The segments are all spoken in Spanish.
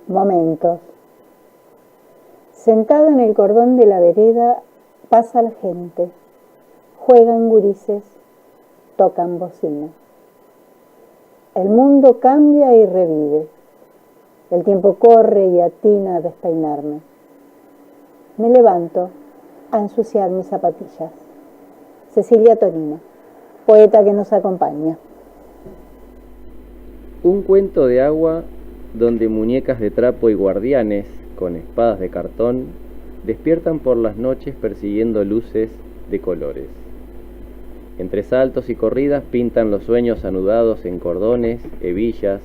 Momentos. Sentada en el cordón de la vereda, pasa la gente. Juegan gurises, tocan bocina. El mundo cambia y revive. El tiempo corre y atina a despeinarme. Me levanto a ensuciar mis zapatillas. Cecilia Tonina, poeta que nos acompaña. Un cuento de agua donde muñecas de trapo y guardianes con espadas de cartón despiertan por las noches persiguiendo luces de colores. Entre saltos y corridas pintan los sueños anudados en cordones, hebillas,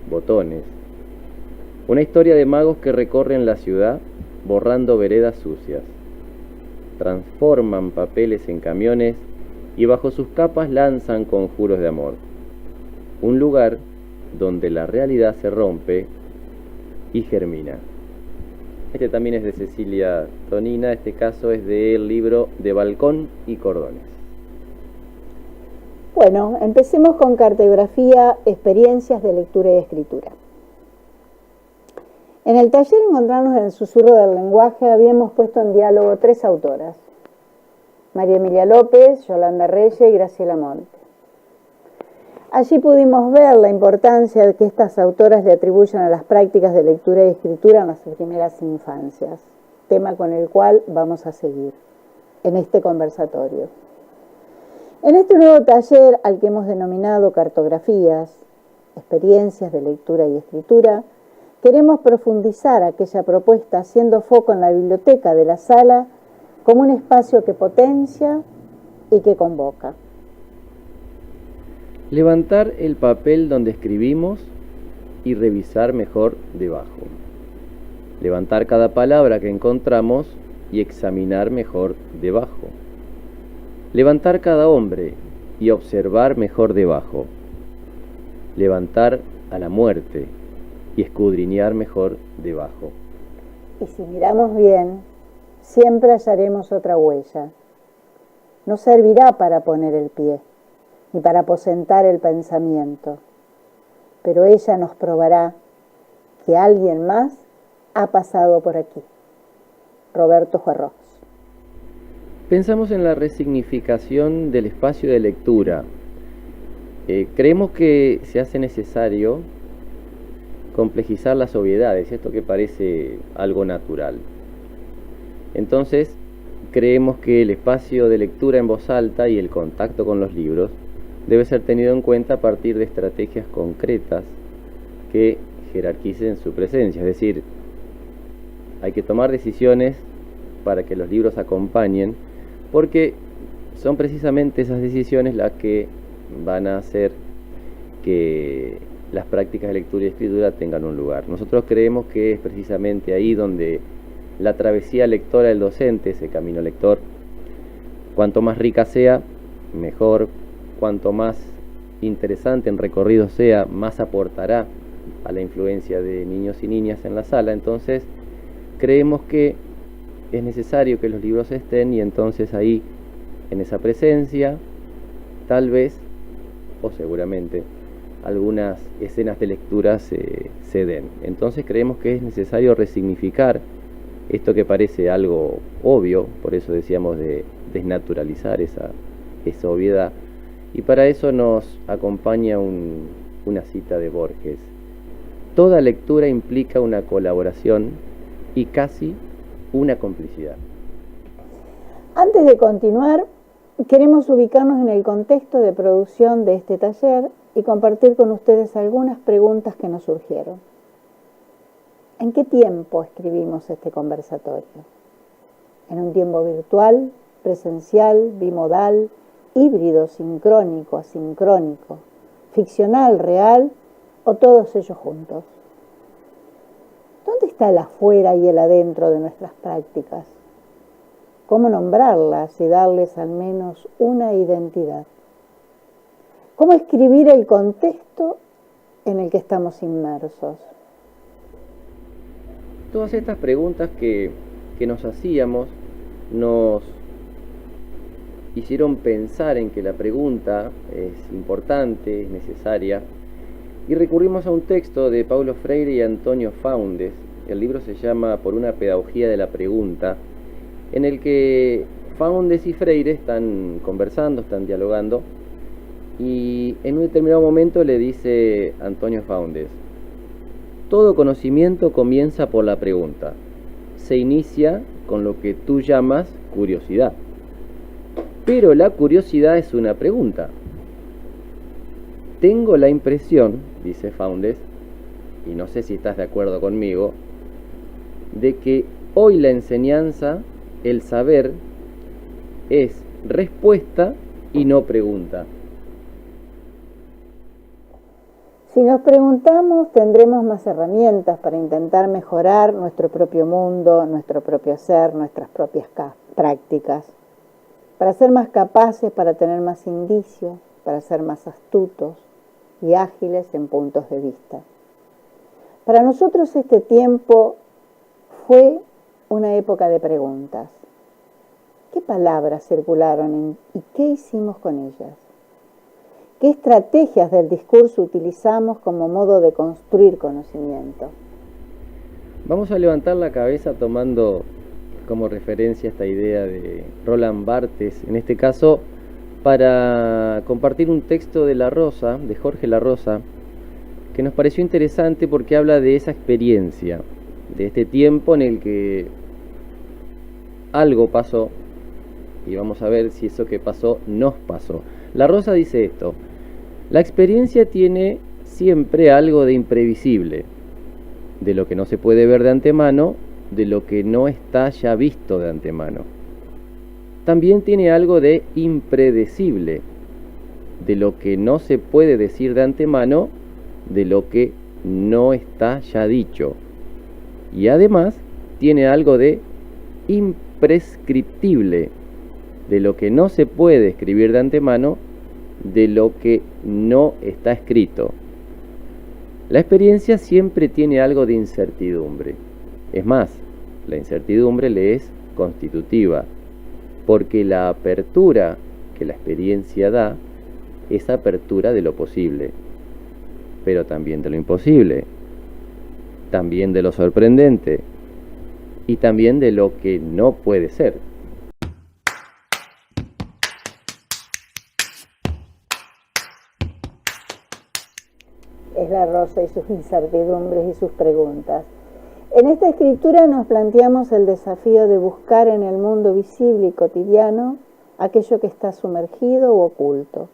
botones. Una historia de magos que recorren la ciudad borrando veredas sucias. Transforman papeles en camiones y bajo sus capas lanzan conjuros de amor. Un lugar donde la realidad se rompe y germina. Este también es de Cecilia Tonina, este caso es del libro De Balcón y Cordones. Bueno, empecemos con cartografía, experiencias de lectura y escritura. En el taller Encontrarnos en el susurro del lenguaje habíamos puesto en diálogo 3 autoras: María Emilia López, Yolanda Reyes y Graciela Monte. Allí pudimos ver la importancia que estas autoras le atribuyen a las prácticas de lectura y escritura en las primeras infancias, tema con el cual vamos a seguir en este conversatorio. En este nuevo taller, al que hemos denominado cartografías, experiencias de lectura y escritura, queremos profundizar aquella propuesta haciendo foco en la biblioteca de la sala como un espacio que potencia y que convoca. Levantar el papel donde escribimos y revisar mejor debajo. Levantar cada palabra que encontramos y examinar mejor debajo. Levantar cada hombre y observar mejor debajo. Levantar a la muerte y escudriñar mejor debajo. Y si miramos bien, siempre hallaremos otra huella. No servirá para poner el pie, ni para aposentar el pensamiento, pero ella nos probará que alguien más ha pasado por aquí. Roberto Juarros. Pensamos en la resignificación del espacio de lectura. Creemos que se hace necesario complejizar las obviedades, esto que parece algo natural. Entonces, creemos que el espacio de lectura en voz alta y el contacto con los libros debe ser tenido en cuenta a partir de estrategias concretas que jerarquicen su presencia. Es decir, hay que tomar decisiones para que los libros acompañen, porque son precisamente esas decisiones las que van a hacer que las prácticas de lectura y escritura tengan un lugar. Nosotros creemos que es precisamente ahí donde la travesía lectora del docente, ese camino lector, cuanto más rica sea, mejor. Cuanto más interesante en recorrido sea, más aportará a la influencia de niños y niñas en la sala. Entonces, creemos que es necesario que los libros estén y entonces ahí, en esa presencia, tal vez, o seguramente, algunas escenas de lectura se den. Entonces creemos que es necesario resignificar esto que parece algo obvio, por eso decíamos de desnaturalizar esa obviedad. Y para eso nos acompaña una cita de Borges. Toda lectura implica una colaboración y casi una complicidad. Antes de continuar, queremos ubicarnos en el contexto de producción de este taller y compartir con ustedes algunas preguntas que nos surgieron. ¿En qué tiempo escribimos este conversatorio? ¿En un tiempo virtual, presencial, bimodal, híbrido, sincrónico, asincrónico, ficcional, real o todos ellos juntos? ¿Dónde está el afuera y el adentro de nuestras prácticas? ¿Cómo nombrarlas y darles al menos una identidad? ¿Cómo escribir el contexto en el que estamos inmersos? Todas estas preguntas que nos hacíamos nos hicieron pensar en que la pregunta es importante, es necesaria, Y recurrimos a un texto de Paulo Freire y Antonio Faundes. El libro se llama Por una pedagogía de la pregunta, en el que Faundes y Freire están conversando, están dialogando, y en un determinado momento le dice Antonio Faundes: todo conocimiento comienza por la pregunta. Se inicia con lo que tú llamas curiosidad. Pero la curiosidad es una pregunta. Tengo la impresión, dice Faundes, y no sé si estás de acuerdo conmigo, de que hoy la enseñanza, el saber, es respuesta y no pregunta. Si nos preguntamos, tendremos más herramientas para intentar mejorar nuestro propio mundo, nuestro propio ser, nuestras propias prácticas, para ser más capaces, para tener más indicios, para ser más astutos y ágiles en puntos de vista. Para nosotros este tiempo fue una época de preguntas. ¿Qué palabras circularon y qué hicimos con ellas? ¿Qué estrategias del discurso utilizamos como modo de construir conocimiento? Vamos a levantar la cabeza tomando como referencia esta idea de Roland Barthes, en este caso, para compartir un texto de La Rosa, de Jorge La Rosa, que nos pareció interesante porque habla de esa experiencia, de este tiempo en el que algo pasó, y vamos a ver si eso que pasó nos pasó. La Rosa dice esto: la experiencia tiene siempre algo de imprevisible, de lo que no se puede ver de antemano, de lo que no está ya visto de antemano. También tiene algo de impredecible, de lo que no se puede decir de antemano, de lo que no está ya dicho. Y además tiene algo de imprescriptible, de lo que no se puede escribir de antemano, de lo que no está escrito. La experiencia siempre tiene algo de incertidumbre. Es más, la incertidumbre le es constitutiva, porque la apertura que la experiencia da es apertura de lo posible, pero también de lo imposible, también de lo sorprendente y también de lo que no puede ser. Es La Rosa y sus incertidumbres y sus preguntas. En esta escritura nos planteamos el desafío de buscar en el mundo visible y cotidiano aquello que está sumergido u oculto.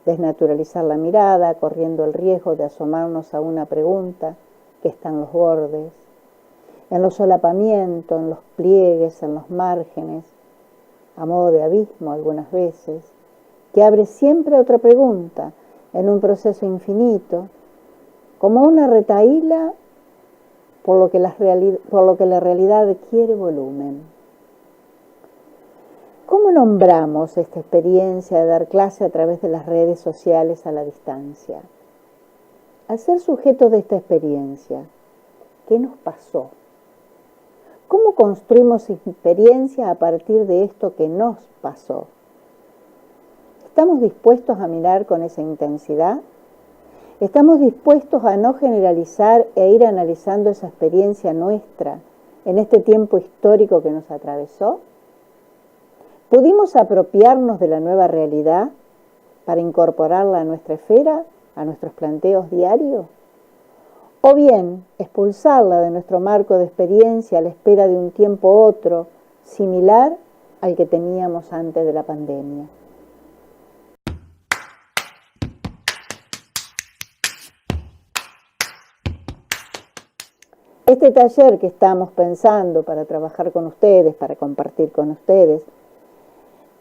Desnaturalizar la mirada, corriendo el riesgo de asomarnos a una pregunta que está en los bordes, en los solapamientos, en los pliegues, en los márgenes, a modo de abismo algunas veces, que abre siempre otra pregunta en un proceso infinito, como una retahíla por lo que la realidad quiere volumen. ¿Cómo nombramos esta experiencia de dar clase a través de las redes sociales a la distancia? Al ser sujetos de esta experiencia, ¿qué nos pasó? ¿Cómo construimos experiencia a partir de esto que nos pasó? ¿Estamos dispuestos a mirar con esa intensidad? ¿Estamos dispuestos a no generalizar e ir analizando esa experiencia nuestra en este tiempo histórico que nos atravesó? ¿Pudimos apropiarnos de la nueva realidad para incorporarla a nuestra esfera, a nuestros planteos diarios? ¿O bien expulsarla de nuestro marco de experiencia a la espera de un tiempo otro, similar al que teníamos antes de la pandemia? Este taller que estamos pensando para trabajar con ustedes, para compartir con ustedes,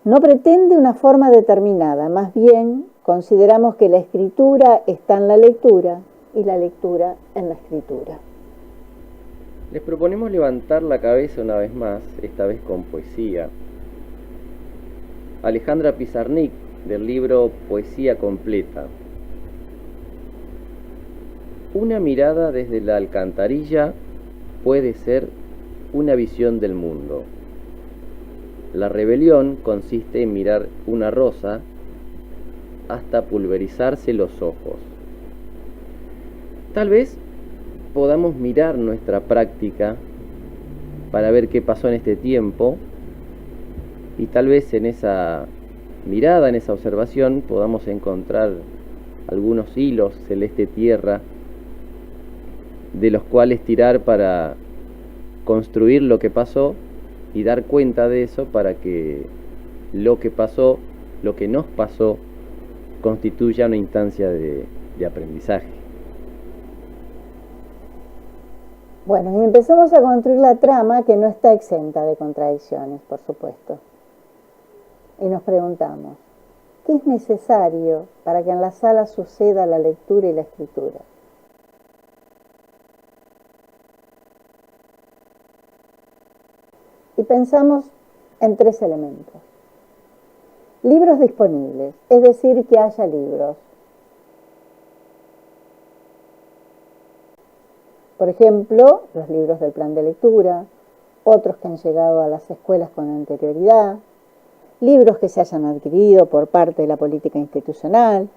no pretende una forma determinada, más bien consideramos que la escritura está en la lectura y la lectura en la escritura. Les proponemos levantar la cabeza una vez más, esta vez con poesía. Alejandra Pizarnik, del libro Poesía Completa. Una mirada desde la alcantarilla puede ser una visión del mundo. La rebelión consiste en mirar una rosa hasta pulverizarse los ojos. Tal vez podamos mirar nuestra práctica para ver qué pasó en este tiempo y tal vez en esa mirada, en esa observación, podamos encontrar algunos hilos celeste tierra de los cuales tirar para construir lo que pasó y dar cuenta de eso para que lo que pasó, lo que nos pasó, constituya una instancia de aprendizaje. Bueno, y empezamos a construir la trama que no está exenta de contradicciones, por supuesto. Y nos preguntamos, ¿qué es necesario para que en la sala suceda la lectura y la escritura? Y pensamos en 3 elementos. Libros disponibles, es decir, que haya libros. Por ejemplo, los libros del plan de lectura, otros que han llegado a las escuelas con anterioridad, libros que se hayan adquirido por parte de la política institucional,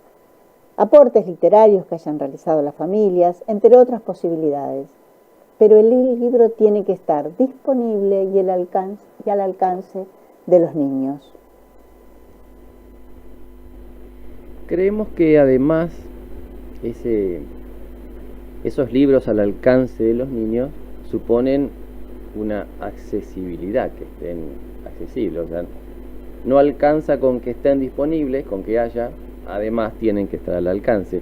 aportes literarios que hayan realizado las familias, entre otras posibilidades. Pero el libro tiene que estar disponible y al alcance de los niños. Creemos que además esos libros al alcance de los niños suponen una accesibilidad, que estén accesibles. O sea, no alcanza con que estén disponibles, con que haya, además tienen que estar al alcance.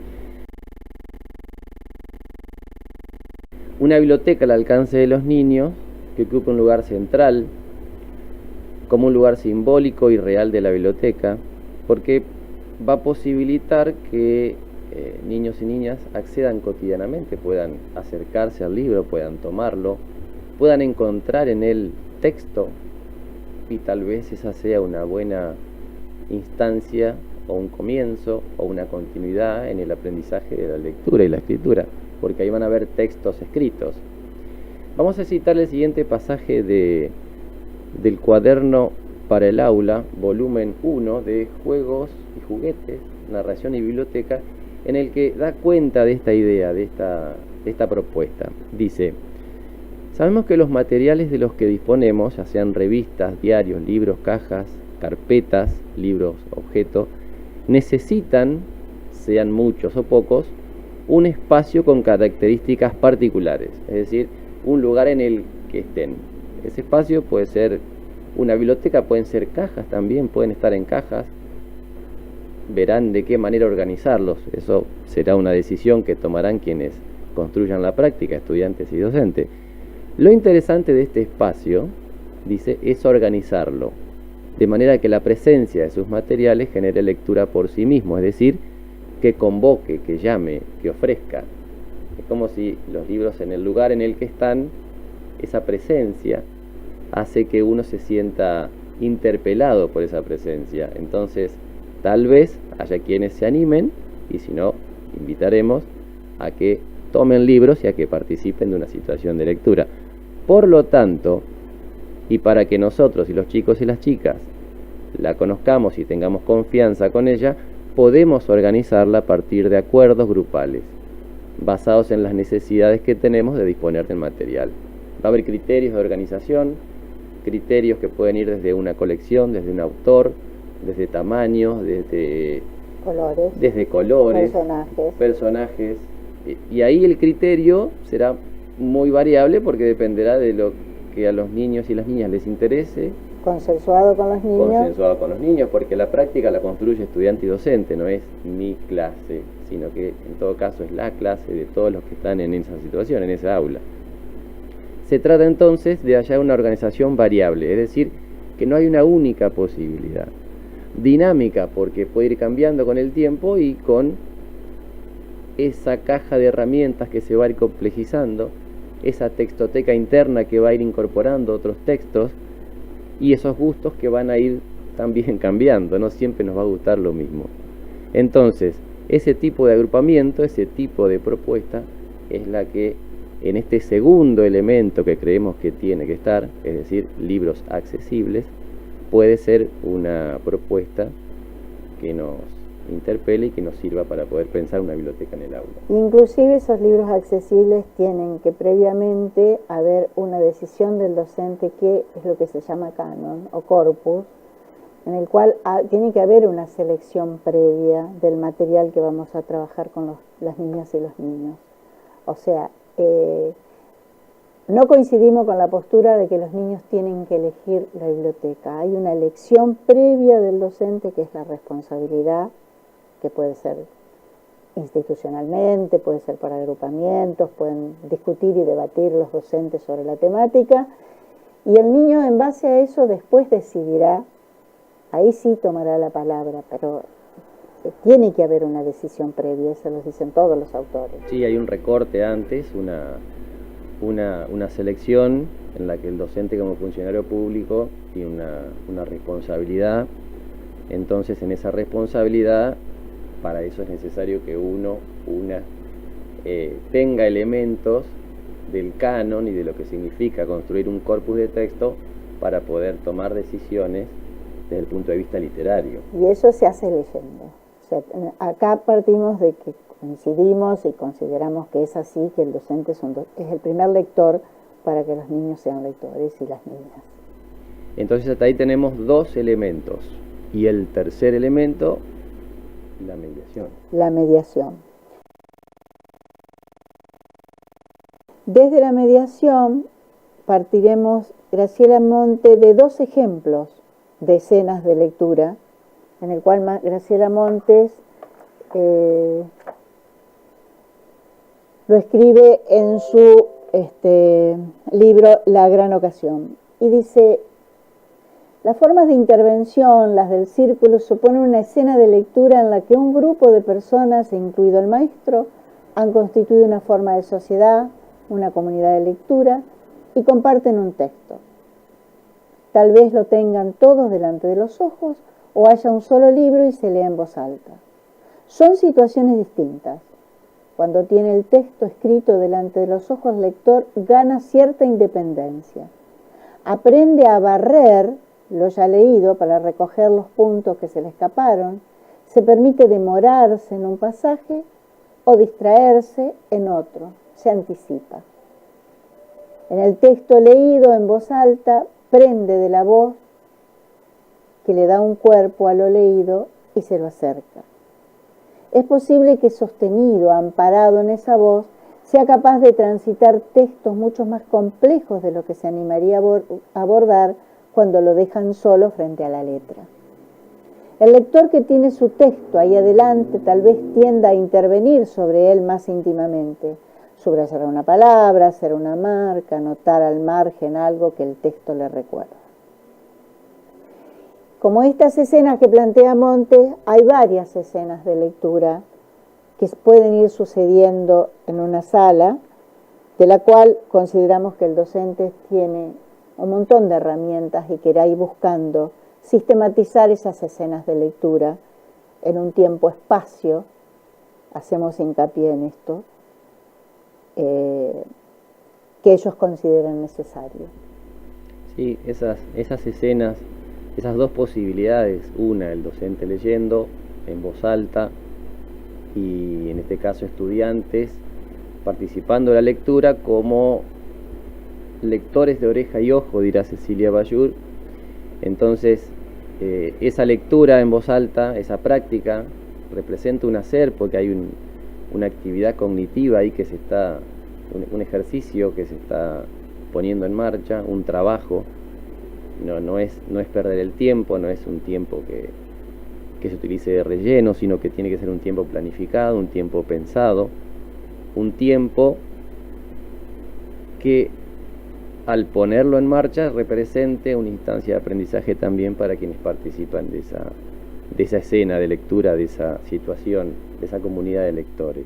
Una biblioteca al alcance de los niños, que ocupa un lugar central, como un lugar simbólico y real de la biblioteca, porque va a posibilitar que niños y niñas accedan cotidianamente, puedan acercarse al libro, puedan tomarlo, puedan encontrar en él texto, y tal vez esa sea una buena instancia o un comienzo o una continuidad en el aprendizaje de la lectura y la escritura, porque ahí van a haber textos escritos. Vamos a citar el siguiente pasaje del cuaderno para el aula, volumen 1 de Juegos y Juguetes, Narración y Biblioteca, en el que da cuenta de esta idea, de esta propuesta. Dice: sabemos que los materiales de los que disponemos, ya sean revistas, diarios, libros, cajas, carpetas, libros, objetos, necesitan, sean muchos o pocos, un espacio con características particulares, es decir, un lugar en el que estén. Ese espacio puede ser una biblioteca, pueden ser cajas también, pueden estar en cajas. Verán de qué manera organizarlos. Eso será una decisión que tomarán quienes construyan la práctica, estudiantes y docentes. Lo interesante de este espacio, dice, es organizarlo, de manera que la presencia de sus materiales genere lectura por sí mismo, es decir, que convoque, que llame, que ofrezca. Es como si los libros en el lugar en el que están, esa presencia hace que uno se sienta interpelado por esa presencia. Entonces, tal vez haya quienes se animen, y si no, invitaremos a que tomen libros y a que participen de una situación de lectura. Por lo tanto, y para que nosotros y los chicos y las chicas la conozcamos y tengamos confianza con ella, podemos organizarla a partir de acuerdos grupales, basados en las necesidades que tenemos de disponer del material. Va a haber criterios de organización, criterios que pueden ir desde una colección, desde un autor, desde tamaños, desde colores, personajes. Y ahí el criterio será muy variable porque dependerá de lo que a los niños y las niñas les interese. Consensuado con los niños. Consensuado con los niños, porque la práctica la construye estudiante y docente, no es mi clase, sino que en todo caso es la clase de todos los que están en esa situación, en esa aula. Se trata entonces de hallar una organización variable, es decir, que no hay una única posibilidad. Dinámica, porque puede ir cambiando con el tiempo y con esa caja de herramientas que se va a ir complejizando, esa textoteca interna que va a ir incorporando otros textos y esos gustos que van a ir también cambiando, no siempre nos va a gustar lo mismo. Entonces, ese tipo de agrupamiento, ese tipo de propuesta es la que en este segundo elemento que creemos que tiene que estar, es decir, libros accesibles, puede ser una propuesta que nos interpele y que nos sirva para poder pensar una biblioteca en el aula. Inclusive esos libros accesibles tienen que previamente haber una decisión del docente, que es lo que se llama canon o corpus, en el cual tiene que haber una selección previa del material que vamos a trabajar con las niñas y los niños. O sea, no coincidimos con la postura de que los niños tienen que elegir la biblioteca. Hay una elección previa del docente, que es la responsabilidad, que puede ser institucionalmente, puede ser por agrupamientos, pueden discutir y debatir los docentes sobre la temática, y el niño en base a eso después decidirá, ahí sí tomará la palabra, pero tiene que haber una decisión previa, eso lo dicen todos los autores. Sí, hay un recorte antes, una selección en la que el docente como funcionario público tiene una responsabilidad. Entonces, en esa responsabilidad, para eso es necesario que una tenga elementos del canon y de lo que significa construir un corpus de texto para poder tomar decisiones desde el punto de vista literario. Y eso se hace leyendo. O sea, acá partimos de que coincidimos y consideramos que es así, que el docente es el primer lector para que los niños sean lectores y las niñas. Entonces hasta ahí tenemos dos elementos. Y el tercer elemento, la mediación. La mediación. Desde la mediación partiremos, Graciela Monte, de dos ejemplos de escenas de lectura, en el cual Graciela Montes lo escribe en su libro La Gran Ocasión. Y dice: las formas de intervención, las del círculo, suponen una escena de lectura en la que un grupo de personas, incluido el maestro, han constituido una forma de sociedad, una comunidad de lectura, y comparten un texto. Tal vez lo tengan todos delante de los ojos, o haya un solo libro y se lea en voz alta. Son situaciones distintas. Cuando tiene el texto escrito delante de los ojos, el lector gana cierta independencia. Aprende a barrer lo ya leído para recoger los puntos que se le escaparon, se permite demorarse en un pasaje o distraerse en otro, se anticipa. En el texto leído en voz alta, prende de la voz que le da un cuerpo a lo leído y se lo acerca. Es posible que sostenido, amparado en esa voz, sea capaz de transitar textos mucho más complejos de lo que se animaría a abordar cuando lo dejan solo frente a la letra. El lector que tiene su texto ahí adelante tal vez tienda a intervenir sobre él más íntimamente, subrayar una palabra, hacer una marca, anotar al margen algo que el texto le recuerda. Como estas escenas que plantea Montes, hay varias escenas de lectura que pueden ir sucediendo en una sala, de la cual consideramos que el docente tiene un montón de herramientas y que irá ir buscando sistematizar esas escenas de lectura en un tiempo-espacio, hacemos hincapié en esto, que ellos consideran necesario. Sí, esas escenas, esas dos posibilidades, una, el docente leyendo en voz alta y en este caso estudiantes participando de la lectura como lectores de oreja y ojo, dirá Cecilia Bayur. Entonces, esa lectura en voz alta, esa práctica, representa un hacer, porque hay una actividad cognitiva ahí que se está, un ejercicio que se está poniendo en marcha, un trabajo. No es perder el tiempo, no es un tiempo que se utilice de relleno, sino que tiene que ser un tiempo planificado, un tiempo pensado, un tiempo que al ponerlo en marcha represente una instancia de aprendizaje también para quienes participan de esa escena de lectura, de esa situación, de esa comunidad de lectores.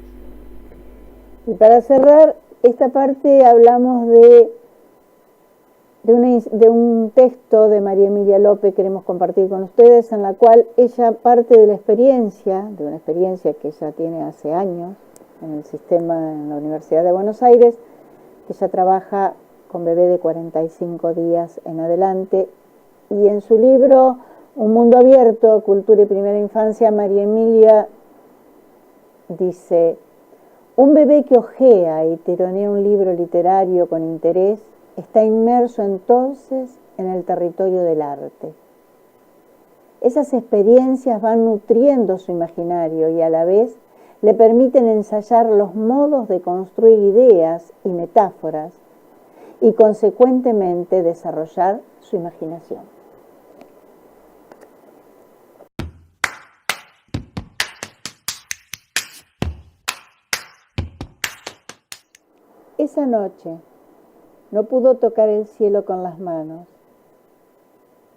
Y para cerrar esta parte hablamos de un texto de María Emilia López, queremos compartir con ustedes, en la cual ella parte de una experiencia que ella tiene hace años en el sistema, en la Universidad de Buenos Aires, que ella trabaja con bebé de 45 días en adelante, y en su libro Un mundo abierto, cultura y primera infancia, María Emilia dice: un bebé que hojea y tironea un libro literario con interés está inmerso entonces en el territorio del arte. Esas experiencias van nutriendo su imaginario y a la vez le permiten ensayar los modos de construir ideas y metáforas y consecuentemente desarrollar su imaginación. Esa noche no pudo tocar el cielo con las manos.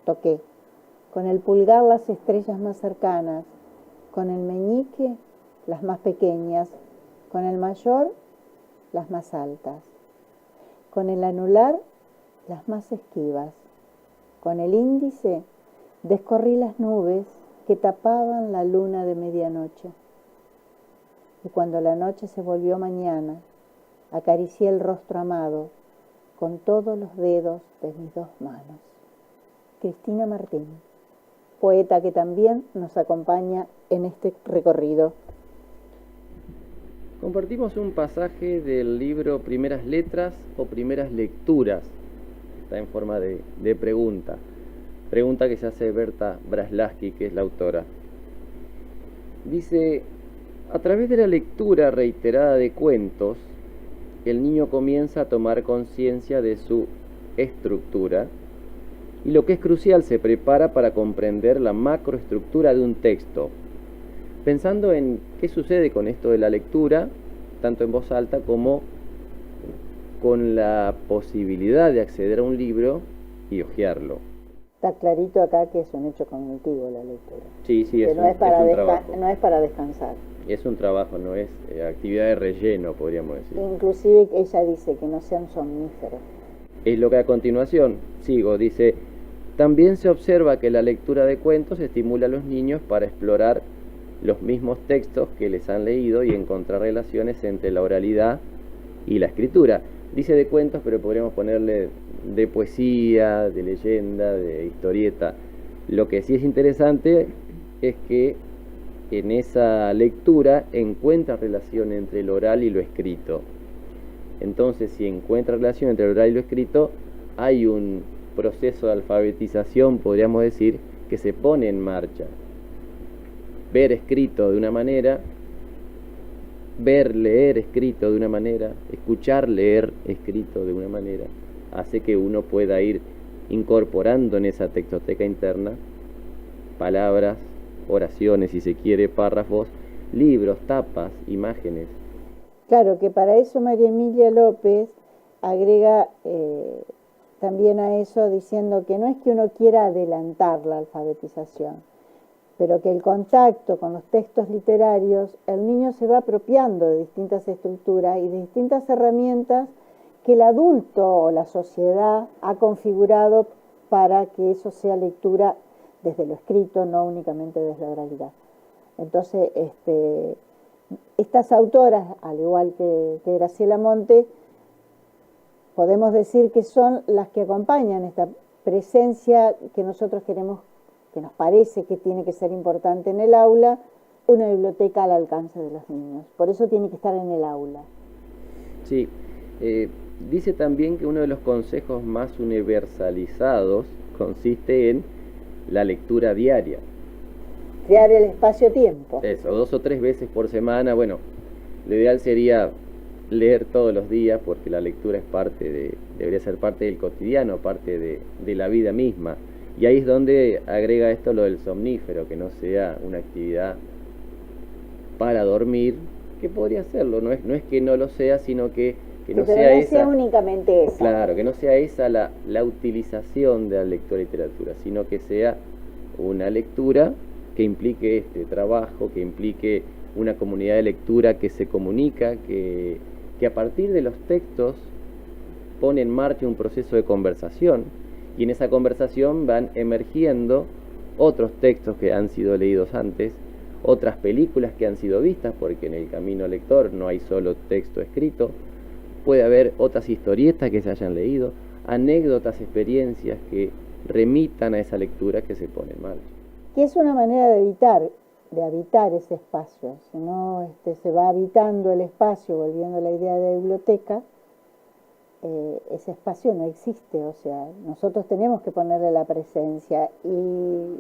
Toqué con el pulgar las estrellas más cercanas, con el meñique las más pequeñas, con el mayor las más altas, con el anular las más esquivas, con el índice descorrí las nubes que tapaban la luna de medianoche. Y cuando la noche se volvió mañana, acaricié el rostro amado con todos los dedos de mis dos manos. Cristina Martín, poeta que también nos acompaña en este recorrido. Compartimos un pasaje del libro Primeras Letras o Primeras Lecturas. Está en forma de pregunta. Pregunta que se hace Berta Braslaski, que es la autora. Dice: a través de la lectura reiterada de cuentos, el niño comienza a tomar conciencia de su estructura y, lo que es crucial, se prepara para comprender la macroestructura de un texto. Pensando en qué sucede con esto de la lectura, tanto en voz alta como con la posibilidad de acceder a un libro y hojearlo. Está clarito acá que es un hecho cognitivo la lectura. Sí, que es no es para trabajo. No es para descansar. Es un trabajo, no es actividad de relleno, podríamos decir. Inclusive ella dice que no sean somníferos. Es lo que a continuación sigo, dice: también se observa que la lectura de cuentos estimula a los niños para explorar los mismos textos que les han leído y encontrar relaciones entre la oralidad y la escritura. Dice de cuentos, pero podríamos ponerle de poesía, de leyenda, de historieta. Lo que sí es interesante es que en esa lectura encuentra relación entre lo oral y lo escrito. Entonces, si encuentra relación entre lo oral y lo escrito, hay un proceso de alfabetización, podríamos decir, que se pone en marcha. Ver escrito de una manera, ver leer escrito de una manera, escuchar leer escrito de una manera, hace que uno pueda ir incorporando en esa textoteca interna palabras, oraciones, si se quiere, párrafos, libros, tapas, imágenes. Claro, que para eso María Emilia López agrega también a eso, diciendo que no es que uno quiera adelantar la alfabetización, pero que el contacto con los textos literarios, el niño se va apropiando de distintas estructuras y de distintas herramientas que el adulto o la sociedad ha configurado para que eso sea lectura desde lo escrito, no únicamente desde la oralidad. Entonces, estas autoras, al igual que Graciela Monte, podemos decir que son las que acompañan esta presencia que nosotros queremos, que nos parece que tiene que ser importante en el aula, una biblioteca al alcance de los niños. Por eso tiene que estar en el aula. Sí, dice también que uno de los consejos más universalizados consiste en la lectura diaria. Crear el espacio-tiempo. Eso, 2 o 3 veces por semana. Bueno, lo ideal sería leer todos los días, porque la lectura es debería ser parte del cotidiano, parte de la vida misma. Y ahí es donde agrega esto lo del somnífero, que no sea una actividad para dormir, que podría serlo, no es que no lo sea, sino que no sea esa. Sea únicamente esa. Claro, que no sea esa la utilización de la lectura y literatura, sino que sea una lectura que implique este trabajo, que implique una comunidad de lectura que se comunica, que a partir de los textos pone en marcha un proceso de conversación, y en esa conversación van emergiendo otros textos que han sido leídos antes, otras películas que han sido vistas, porque en el camino lector no hay solo texto escrito, puede haber otras historietas que se hayan leído, anécdotas, experiencias que remitan a esa lectura que se pone en marcha. Que es una manera de habitar ese espacio. Si no se va habitando el espacio, volviendo a la idea de biblioteca, ese espacio no existe. O sea, nosotros tenemos que ponerle la presencia. Y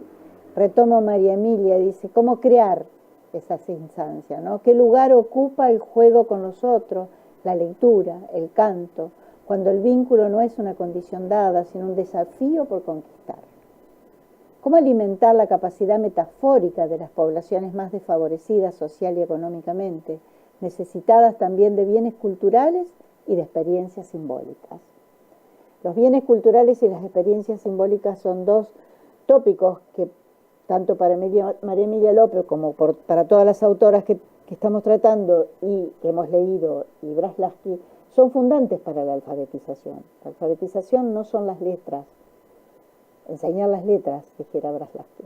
retomo María Emilia, dice, ¿cómo crear esas instancias, ¿no? ¿Qué lugar ocupa el juego con los otros, la lectura, el canto, cuando el vínculo no es una condición dada, sino un desafío por conquistar? ¿Cómo alimentar la capacidad metafórica de las poblaciones más desfavorecidas social y económicamente, necesitadas también de bienes culturales y de experiencias simbólicas? Los bienes culturales y las experiencias simbólicas son dos tópicos que tanto para María Emilia López como para todas las autoras que estamos tratando y que hemos leído, y Braslavsky, son fundantes para la alfabetización. La alfabetización no son las letras, enseñar las letras, dijera Braslavsky.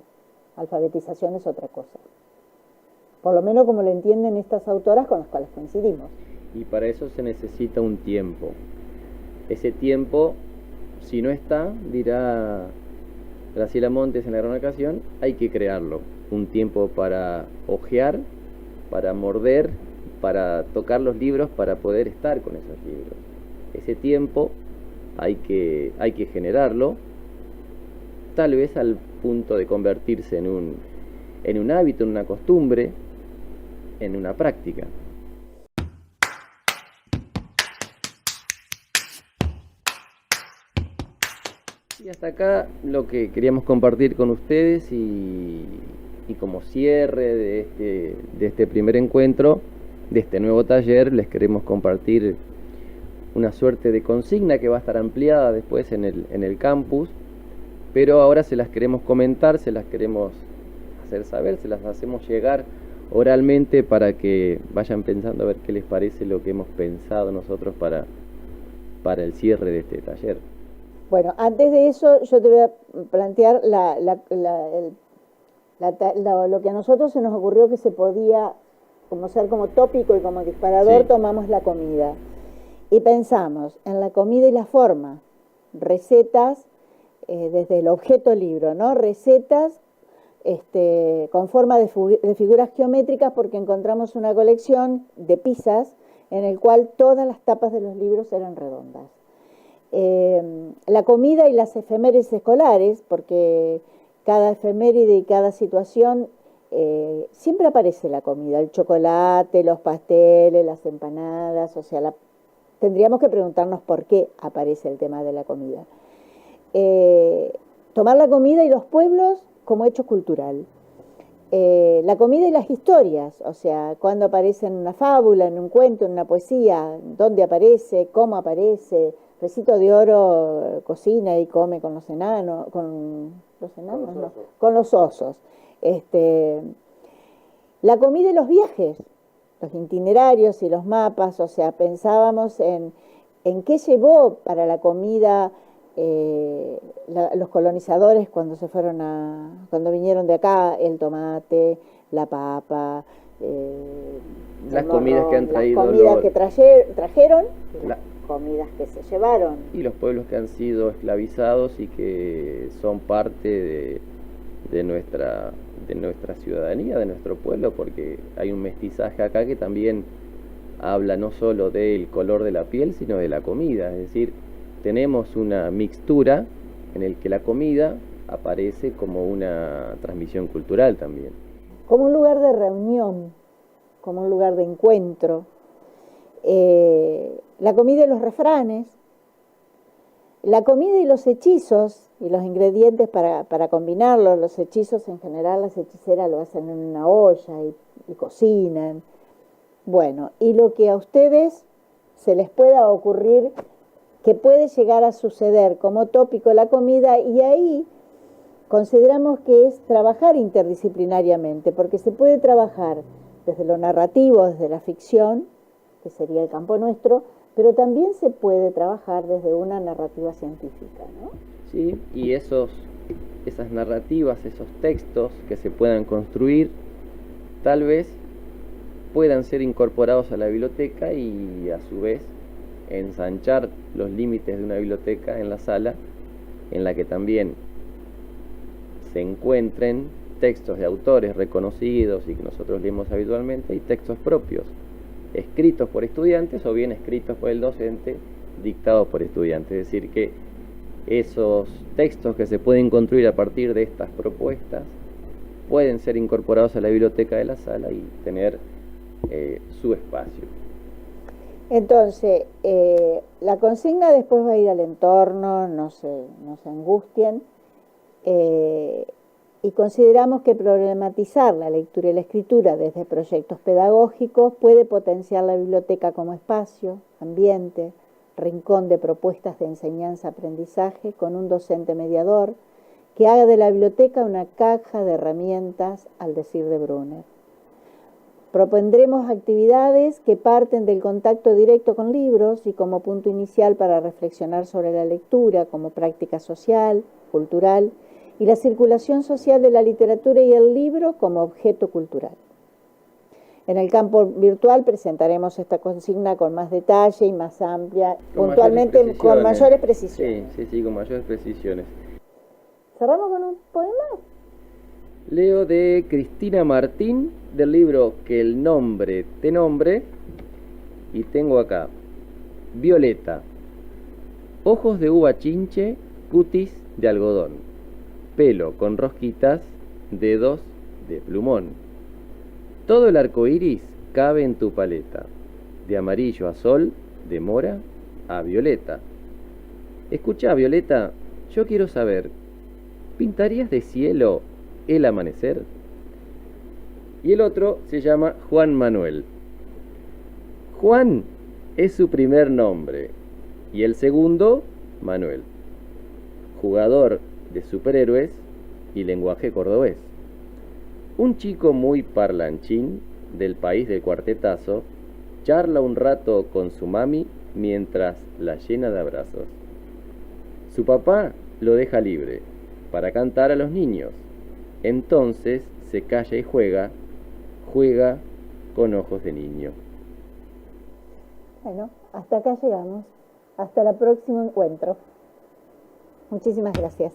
Alfabetización es otra cosa. Por lo menos como lo entienden estas autoras con las cuales coincidimos. Y para eso se necesita un tiempo. Ese tiempo, si no está, dirá Graciela Montes en La Gran Ocasión, hay que crearlo. Un tiempo para hojear, para morder, para tocar los libros, para poder estar con esos libros. Ese tiempo hay que generarlo, tal vez al punto de convertirse en un hábito, en una costumbre, en una práctica. Y hasta acá lo que queríamos compartir con ustedes y como cierre de este primer encuentro, de este nuevo taller, les queremos compartir una suerte de consigna que va a estar ampliada después en el campus, pero ahora se las queremos comentar, se las queremos hacer saber, se las hacemos llegar oralmente para que vayan pensando a ver qué les parece lo que hemos pensado nosotros para el cierre de este taller. Bueno, antes de eso yo te voy a plantear lo que a nosotros se nos ocurrió que se podía como ser como tópico y como disparador. Sí. Tomamos la comida y pensamos en la comida y la forma, recetas desde el objeto libro, ¿no? Recetas con forma de figuras geométricas, porque encontramos una colección de pizzas en el cual todas las tapas de los libros eran redondas. La comida y las efemérides escolares, porque cada efeméride y cada situación siempre aparece la comida, el chocolate, los pasteles, las empanadas, o sea, tendríamos que preguntarnos por qué aparece el tema de la comida. Tomar la comida y los pueblos como hecho cultural. La comida y las historias, o sea, cuando aparece en una fábula, en un cuento, en una poesía, dónde aparece, cómo aparece. Recito de Oro cocina y come con los enanos, con los osos. La comida y los viajes, los itinerarios y los mapas, o sea, pensábamos en qué llevó para la comida los colonizadores cuando vinieron de acá, el tomate, la papa, las comidas que han traído, las comidas que trajeron, comidas que se llevaron. Y los pueblos que han sido esclavizados y que son parte de nuestra ciudadanía, de nuestro pueblo, porque hay un mestizaje acá que también habla no solo del color de la piel, sino de la comida. Es decir, tenemos una mixtura en el que la comida aparece como una transmisión cultural también. Como un lugar de reunión, como un lugar de encuentro. La comida y los refranes, la comida y los hechizos y los ingredientes para combinarlos. Los hechizos en general, las hechiceras lo hacen en una olla y cocinan. Bueno, y lo que a ustedes se les pueda ocurrir que puede llegar a suceder como tópico la comida, y ahí consideramos que es trabajar interdisciplinariamente, porque se puede trabajar desde lo narrativo, desde la ficción, que sería el campo nuestro, pero también se puede trabajar desde una narrativa científica, ¿no? Sí, y esas narrativas, esos textos que se puedan construir, tal vez puedan ser incorporados a la biblioteca y a su vez ensanchar los límites de una biblioteca en la sala, en la que también se encuentren textos de autores reconocidos y que nosotros leemos habitualmente y textos propios, escritos por estudiantes o bien escritos por el docente, dictados por estudiantes. Es decir, que esos textos que se pueden construir a partir de estas propuestas pueden ser incorporados a la biblioteca de la sala y tener su espacio. Entonces, la consigna después va a ir al entorno, no se angustien, y consideramos que problematizar la lectura y la escritura desde proyectos pedagógicos puede potenciar la biblioteca como espacio, ambiente, rincón de propuestas de enseñanza-aprendizaje con un docente mediador que haga de la biblioteca una caja de herramientas, al decir de Brunner. Propondremos actividades que parten del contacto directo con libros y como punto inicial para reflexionar sobre la lectura como práctica social, cultural y la circulación social de la literatura y el libro como objeto cultural. En el campo virtual presentaremos esta consigna con más detalle y más amplia, puntualmente con mayores precisiones. Sí, con mayores precisiones. ¿Cerramos con un poema? Leo de Cristina Martín, del libro Que el nombre te nombre, y tengo acá: Violeta, ojos de uva chinche, cutis de algodón, pelo con rosquitas, dedos de plumón. Todo el arco iris cabe en tu paleta, de amarillo a sol, de mora a violeta. Escucha, Violeta, yo quiero saber, ¿pintarías de cielo el amanecer? Y el otro se llama Juan Manuel. Juan es su primer nombre y el segundo, Manuel. Jugador de superhéroes y lenguaje cordobés. Un chico muy parlanchín del país del cuartetazo charla un rato con su mami mientras la llena de abrazos. Su papá lo deja libre para cantar a los niños. Entonces se calla y juega con ojos de niño. Bueno, hasta acá llegamos. Hasta el próximo encuentro. Muchísimas gracias.